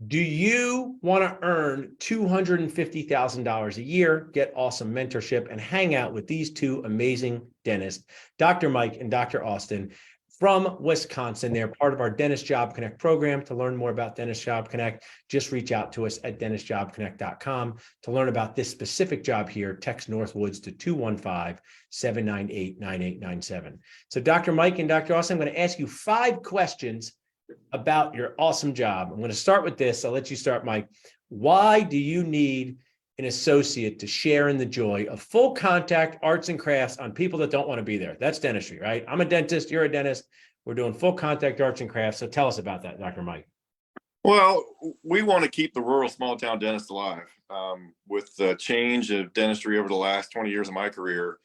Do you want to earn $250,000 a year, get awesome mentorship, and hang out with these two amazing dentists, Dr. Mike and Dr. Austin from Wisconsin? They're part of our Dentist Job Connect program. To learn more about Dentist Job Connect, just reach out to us at dentistjobconnect.com. To learn about this specific job here, text Northwoods to 215-798-9897. So Dr. Mike and Dr. Austin, I'm going to ask you 5 questions about your awesome job. I'm going to start with this. I'll let you start, Mike. Why do you need an associate to share in the joy of full contact arts and crafts on people that don't want to be there? That's dentistry, right? I'm a dentist. You're a dentist. We're doing full contact arts and crafts. So tell us about that, Dr. Mike. Well, we want to keep the rural small town dentist alive. With the change of dentistry over the last 20 years of my career,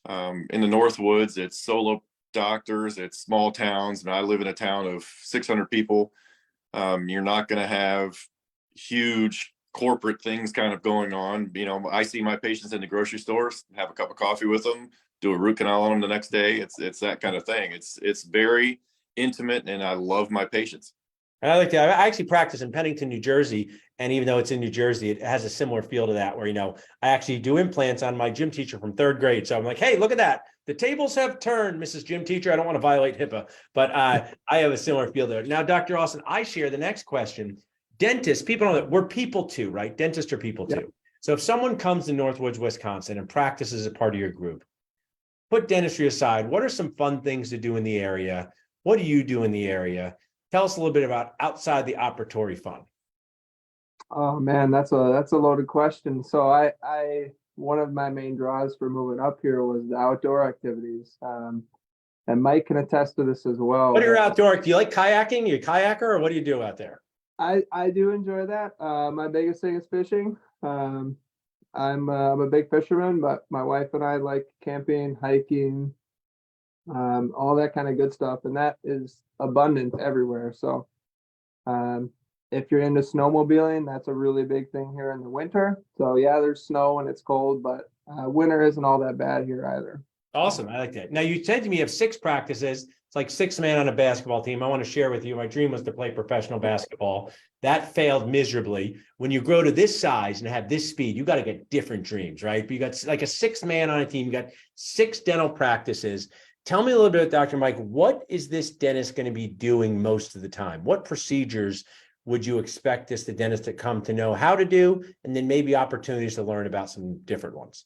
in the Northwoods, it's solo doctors, it's small towns, and I live in a town of 600 people. You're not going to have huge corporate things kind of going on. I see my patients in the grocery stores, have a cup of coffee with them, do a root canal on them the next day. It's that kind of thing. It's very intimate, and I love my patients. I like that. I actually practice in Pennington, New Jersey. And even though it's in New Jersey, it has a similar feel to that where, I actually do implants on my gym teacher from 3rd grade. So I'm like, hey, look at that. The tables have turned, Mrs. Gym Teacher. I don't want to violate HIPAA, but I have a similar feel there. Now, Dr. Austin, I share the next question. Dentists, people know that we're people too, right? Dentists are people too. So if someone comes to Northwoods, Wisconsin and practices as a part of your group, put dentistry aside, what are some fun things to do in the area? What do you do in the area? Tell us a little bit about outside the operatory fun. Oh man, that's a loaded question. So I one of my main draws for moving up here was the outdoor activities. And Mike can attest to this as well. What are your outdoor? Do you like kayaking? Are you a kayaker, or what do you do out there? I do enjoy that. My biggest thing is fishing. I'm a big fisherman, but my wife and I like camping, hiking, all that kind of good stuff, and that is abundant everywhere. So if you're into snowmobiling, that's a really big thing here in the winter. So yeah, there's snow and it's cold, but winter isn't all that bad here either. Awesome. I like that. Now, you said to me you have 6 practices. It's like 6 men on a basketball team. I want to share with you, my dream was to play professional basketball. That failed miserably. When you grow to this size and have this speed, you got to get different dreams, right? But you got like a 6th man on a team. You got 6 dental practices. Tell me a little bit, Dr. Mike, what is this dentist going to be doing most of the time? What procedures would you expect the dentist to come to know how to do, and then maybe opportunities to learn about some different ones?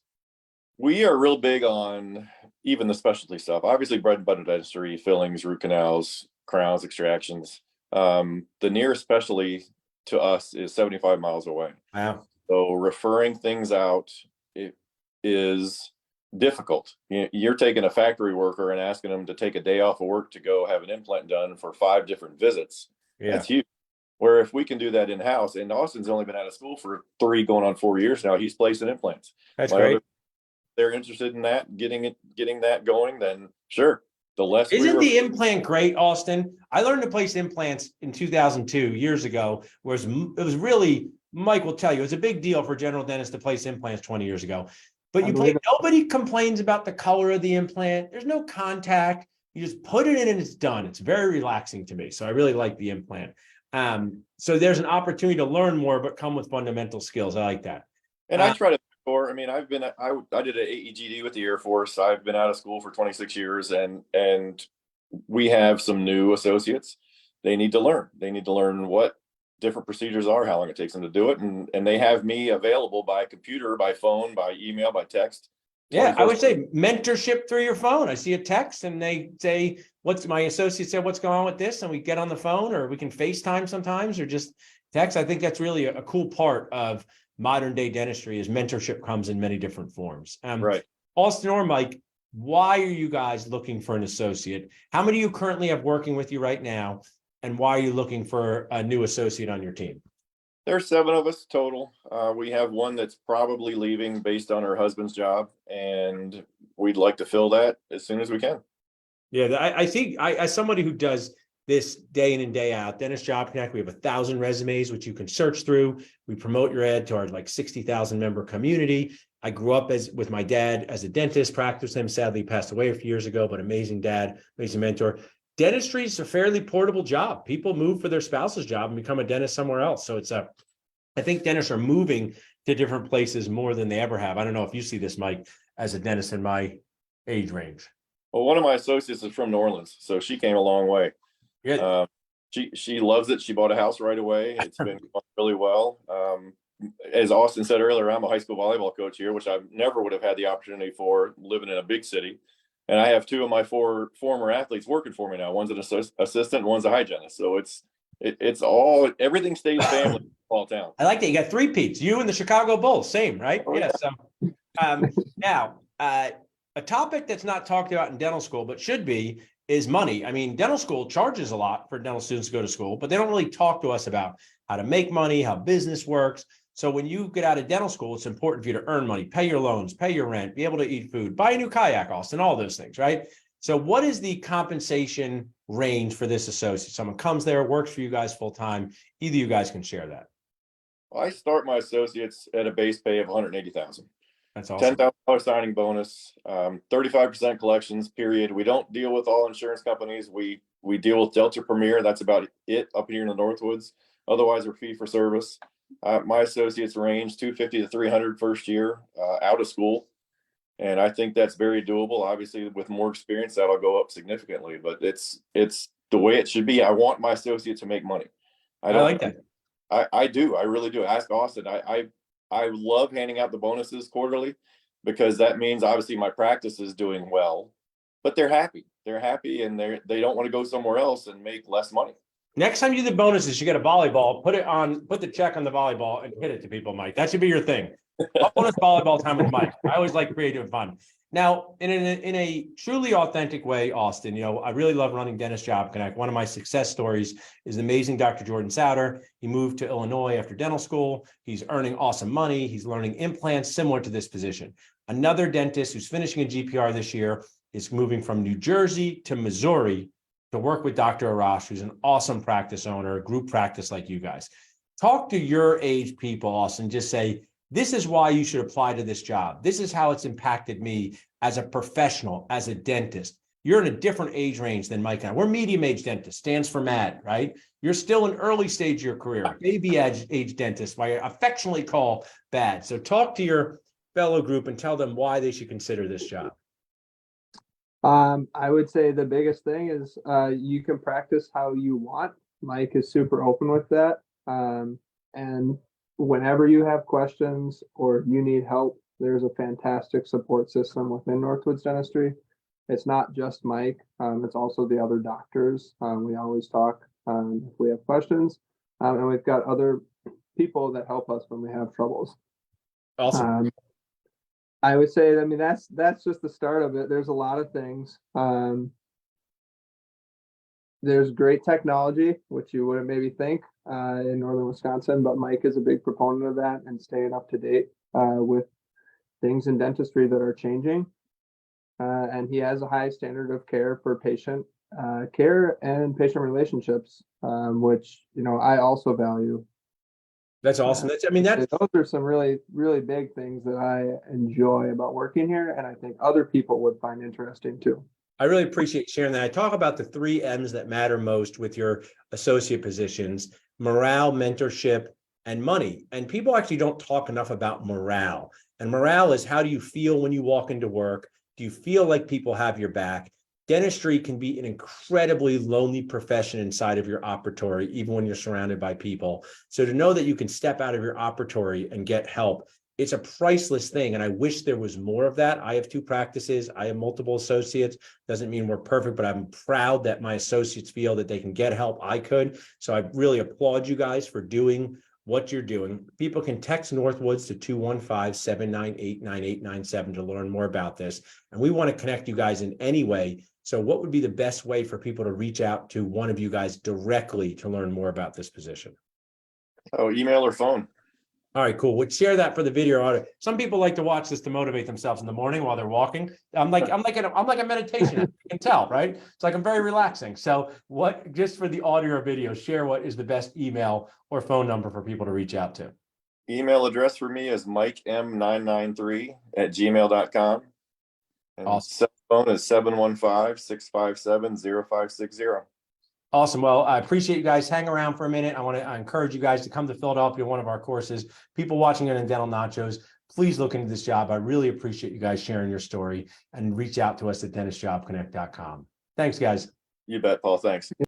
We are real big on even the specialty stuff. Obviously, bread and butter dentistry, fillings, root canals, crowns, extractions. The nearest specialty to us is 75 miles away. Wow. So referring things out, it is difficult. You're taking a factory worker and asking them to take a day off of work to go have an implant done for 5 different visits. Yeah. That's huge. Where if we can do that in-house, and Austin's only been out of school for 3 going on 4 years now, he's placing implants. That's great. They're interested in that, getting that going, then sure. The less Isn't the implant great, Austin? I learned to place implants in 2002, years ago, whereas it was really, Mike will tell you, it was a big deal for general dentists to place implants 20 years ago. But nobody complains about the color of the implant. There's no contact. You just put it in and it's done. It's very relaxing to me. So I really like the implant. So there's an opportunity to learn more, but come with fundamental skills. I like that. And I try to, I mean, I did an AEGD with the Air Force. I've been out of school for 26 years, and we have some new associates. They need to learn. They need to learn what different procedures are, how long it takes them to do it. And they have me available by computer, by phone, by email, by text. Yeah, I would say mentorship through your phone. I see a text and they say, my associate said, what's going on with this? And we get on the phone, or we can FaceTime sometimes, or just text. I think that's really a cool part of modern day dentistry, is mentorship comes in many different forms. Right. Austin or Mike, why are you guys looking for an associate? How many of you currently have working with you right now? And why are you looking for a new associate on your team? There's 7 of us total. We have one that's probably leaving based on her husband's job, and we'd like to fill that as soon as we can. Yeah, I think as somebody who does this day in and day out, Dentist Job Connect, we have 1,000 resumes, which you can search through. We promote your ad to our 60,000 member community. I grew up with my dad as a dentist, practiced him. Sadly, he passed away a few years ago, but amazing dad, amazing mentor. dentistry is a fairly portable job. People move for their spouse's job and become a dentist somewhere else. So I think dentists are moving to different places more than they ever have. I don't know if you see this, Mike, as a dentist in my age range. Well, one of my associates is from New Orleans, so she came a long way. Yeah. She loves it. She bought a house right away. It's been going really well. As Austin said earlier, I'm a high school volleyball coach here, which I never would have had the opportunity for living in a big city. And I have two of my four former athletes working for me now. One's an assistant, and one's a hygienist. So it's all, everything stays family in a small town. I like that. You got three Pete's, you and the Chicago Bulls, same, right? Oh, yeah. So now a topic that's not talked about in dental school, but should be, is money. I mean, dental school charges a lot for dental students to go to school, but they don't really talk to us about how to make money, how business works. So when you get out of dental school, it's important for you to earn money, pay your loans, pay your rent, be able to eat food, buy a new kayak, Austin, all those things, right? So what is the compensation range for this associate? Someone comes there, works for you guys full time. Either you guys can share that. I start my associates at a base pay of $180,000. That's awesome. $10,000 signing bonus, 35% collections, period. We don't deal with all insurance companies. We deal with Delta Premier. That's about it up here in the Northwoods. Otherwise, we're fee for service. My associates range 250 to 300 first year out of school. And I think that's very doable. Obviously, with more experience, that'll go up significantly, but it's the way it should be. I want my associates to make money. I like that. I do. I really do. Ask Austin. I love handing out the bonuses quarterly because that means obviously my practice is doing well, but they're happy. They're happy and they don't want to go somewhere else and make less money. Next time you do the bonuses, you get a volleyball, put the check on the volleyball and hit it to people, Mike. That should be your thing. Bonus volleyball time with Mike. I always like creative and fun. Now, in a truly authentic way, Austin, I really love running Dentist Job Connect. One of my success stories is the amazing Dr. Jordan Souter. He moved to Illinois after dental school. He's earning awesome money. He's learning implants similar to this position. Another dentist who's finishing a GPR this year is moving from New Jersey to Missouri to work with Dr. Arash, who's an awesome practice owner, group practice like you guys. Talk to your age people, Austin, just say, this is why you should apply to this job. This is how it's impacted me as a professional, as a dentist. You're in a different age range than Mike and I. We're medium age dentist, stands for MAD, right? You're still in early stage of your career, baby age dentist, why I affectionately call BAD. So talk to your fellow group and tell them why they should consider this job. I would say the biggest thing is you can practice how you want. Mike is super open with that. And whenever you have questions or you need help, there's a fantastic support system within Northwoods Dentistry. It's not just Mike, it's also the other doctors. We always talk if we have questions, and we've got other people that help us when we have troubles. Awesome. I would say, I mean, that's just the start of it. There's a lot of things. There's great technology, which you wouldn't maybe think in northern Wisconsin, but Mike is a big proponent of that and staying up to date with things in dentistry that are changing. And he has a high standard of care for patient care and patient relationships, which, I also value. That's awesome. Those are some really, really big things that I enjoy about working here. And I think other people would find interesting too. I really appreciate sharing that. I talk about the 3 M's that matter most with your associate positions: morale, mentorship, and money. And people actually don't talk enough about morale. And morale is, how do you feel when you walk into work? Do you feel like people have your back? Dentistry can be an incredibly lonely profession inside of your operatory, even when you're surrounded by people. So to know that you can step out of your operatory and get help, it's a priceless thing. And I wish there was more of that. I have 2 practices. I have multiple associates. Doesn't mean we're perfect, but I'm proud that my associates feel that they can get help. I could. So I really applaud you guys for doing what you're doing. People can text Northwoods to 215-798-9897 to learn more about this. And we want to connect you guys in any way. So what would be the best way for people to reach out to one of you guys directly to learn more about this position? Oh, email or phone. All right, cool. We'll share that for the video. Some people like to watch this to motivate themselves in the morning while they're walking. I'm like a meditation. You can tell, right? It's like I'm very relaxing. So just for the audio or video, share what is the best email or phone number for people to reach out to. Email address for me is mikem993@gmail.com. And awesome. cell Phone is 715-657-0560. Awesome. Well, I appreciate you guys. Hang around for a minute. I encourage you guys to come to Philadelphia, one of our courses. People watching it in Dental Nachos, please look into this job. I really appreciate you guys sharing your story, and reach out to us at dentistjobconnect.com. Thanks, guys. You bet, Paul. Thanks.